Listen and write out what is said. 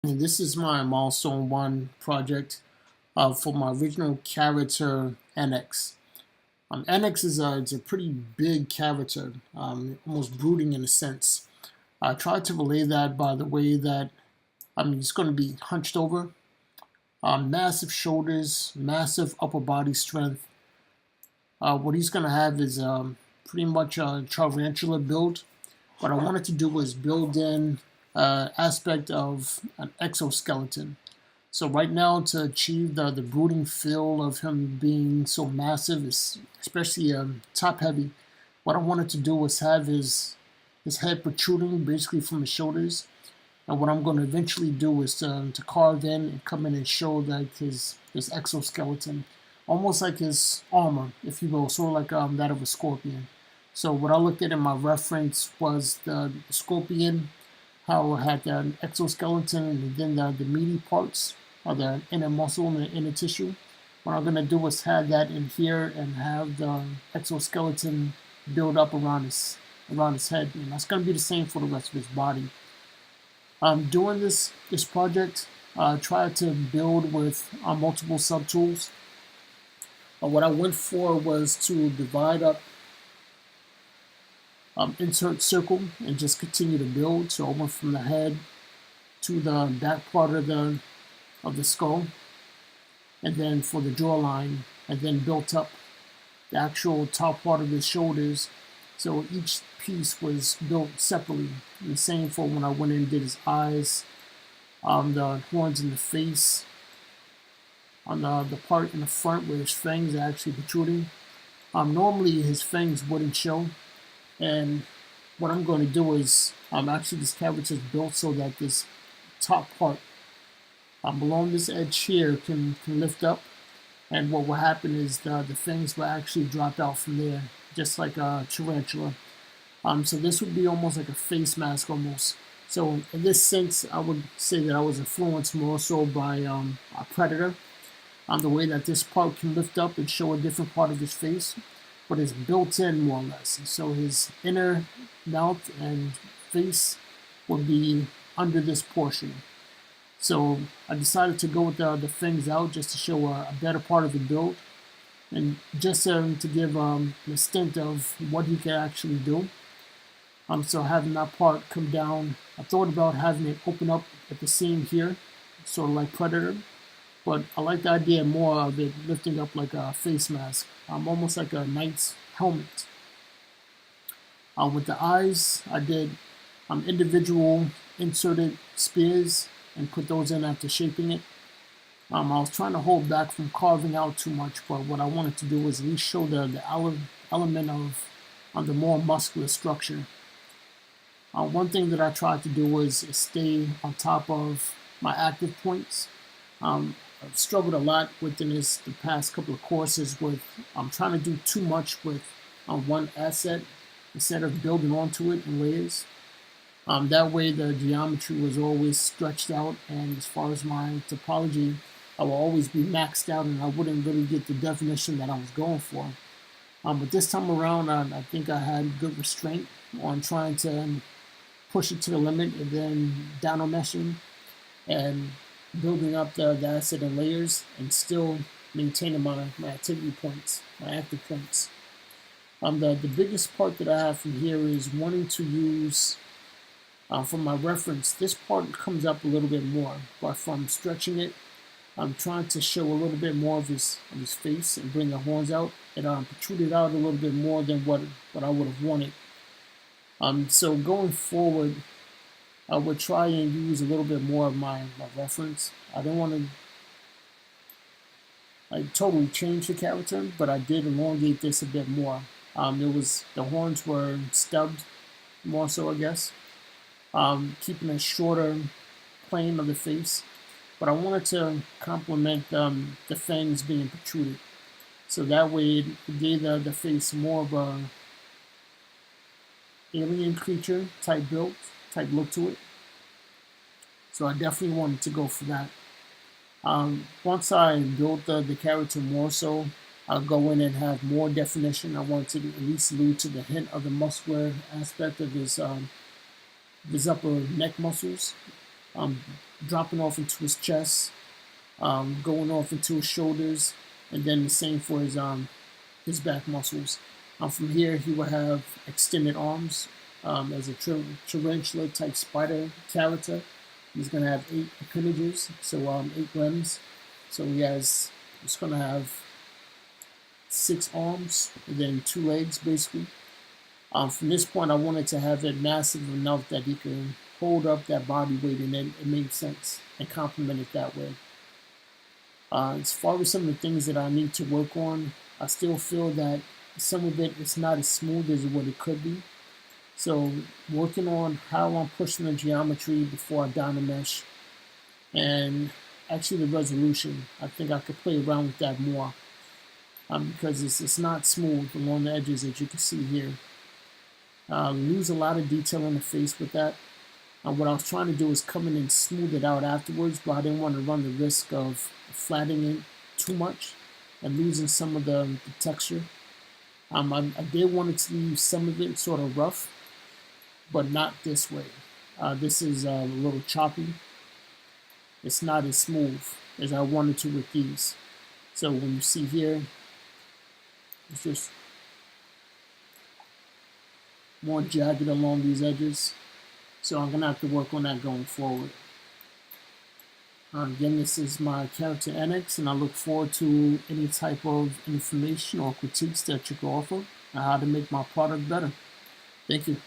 And this is my milestone one project for my original character NX. NX is it's a pretty big character, almost brooding in a sense. I tried to relay that by the way that he's going to be hunched over, massive shoulders, massive upper body strength. What he's going to have is pretty much a tarantula build. What I wanted to do was build in aspect of an exoskeleton. So right now, to achieve the brooding feel of him being so massive, especially top heavy, what I wanted to do was have his head protruding basically from his shoulders. And what I'm going to eventually do is to carve in and come in and show like his exoskeleton, almost like his armor, if you will, sort of like that of a scorpion. So what I looked at in my reference was the scorpion, how it had the exoskeleton and then the meaty parts of the inner muscle and the inner tissue. What I'm going to do is have that in here and have the exoskeleton build up around his head. And that's going to be the same for the rest of his body. Doing this project, tried to build with multiple subtools. What I went for was to divide up, insert circle, and just continue to build. So I went from the head to the back part of the skull, and then for the jawline, and then built up the actual top part of the shoulders. So each piece was built separately. And the same for when I went in and did his eyes, the horns in the face, on the part in the front where his fangs are actually protruding. Normally his fangs wouldn't show, and what I'm going to do is actually this character is built so that this top part along this edge here can lift up, and what will happen is the fangs will actually drop out from there, just like a tarantula. So this would be almost like a face mask almost. So in this sense, I would say that I was influenced more so by a Predator, the way that this part can lift up and show a different part of his face, but it's built in more or less. So his inner mouth and face would be under this portion. So I decided to go with the fangs out just to show a better part of the build, and just to give a stint of what he can actually do. So having that part come down, I thought about having it open up at the seam here, sort of like Predator, but I like the idea more of it lifting up like a face mask, almost like a knight's helmet. With the eyes, I did individual inserted spears and put those in after shaping it. I was trying to hold back from carving out too much, but what I wanted to do was at least show the element of the more muscular structure. One thing that I tried to do was stay on top of my active points. I've struggled a lot within the past couple of courses with trying to do too much with one asset instead of building onto it in layers. That way the geometry was always stretched out, and as far as my topology, I will always be maxed out and I wouldn't really get the definition that I was going for. But this time around, I think I had good restraint on trying to push it to the limit, and then down meshing and building up the asset in layers and still maintaining my activity points, my active points. The biggest part that I have from here is wanting to use, from my reference, this part comes up a little bit more, but from stretching it, I'm trying to show a little bit more of his face and bring the horns out. It protruded out a little bit more than what I would have wanted. So going forward, I would try and use a little bit more of my reference. I don't want to totally change the character, but I did elongate this a bit more. The horns were stubbed more so, I guess, keeping a shorter plane of the face. But I wanted to complement the fangs being protruded, so that way it gave the face more of a alien creature type build, type look to it. So I definitely wanted to go for that. Once I built the character more so, I'll go in and have more definition. I want to at least allude to the hint of the muscular aspect of his upper neck muscles. dropping off into his chest, going off into his shoulders, and then the same for his back muscles. From here, he will have extended arms as a tarantula type spider character. He's going to have 8 appendages, so 8 limbs. So he's going to have 6 arms and then 2 legs, basically. From this point, I wanted to have it massive enough that he can hold up that body weight, and then it made sense and complement it that way. As far as some of the things that I need to work on, I still feel that some of it is not as smooth as what it could be. So working on how I'm pushing the geometry before I Dynamesh, and actually the resolution. I think I could play around with that more because it's not smooth along the edges, as you can see here. Lose a lot of detail on the face with that. What I was trying to do is come in and smooth it out afterwards, but I didn't want to run the risk of flattening it too much and losing some of the texture. I did want it to leave some of it sort of rough, but not this way. This is a little choppy. It's not as smooth as I wanted to with these. So when you see here, it's just more jagged along these edges. So I'm going to have to work on that going forward. Again, this is my character NX, and I look forward to any type of information or critiques that you can offer on how to make my product better. Thank you.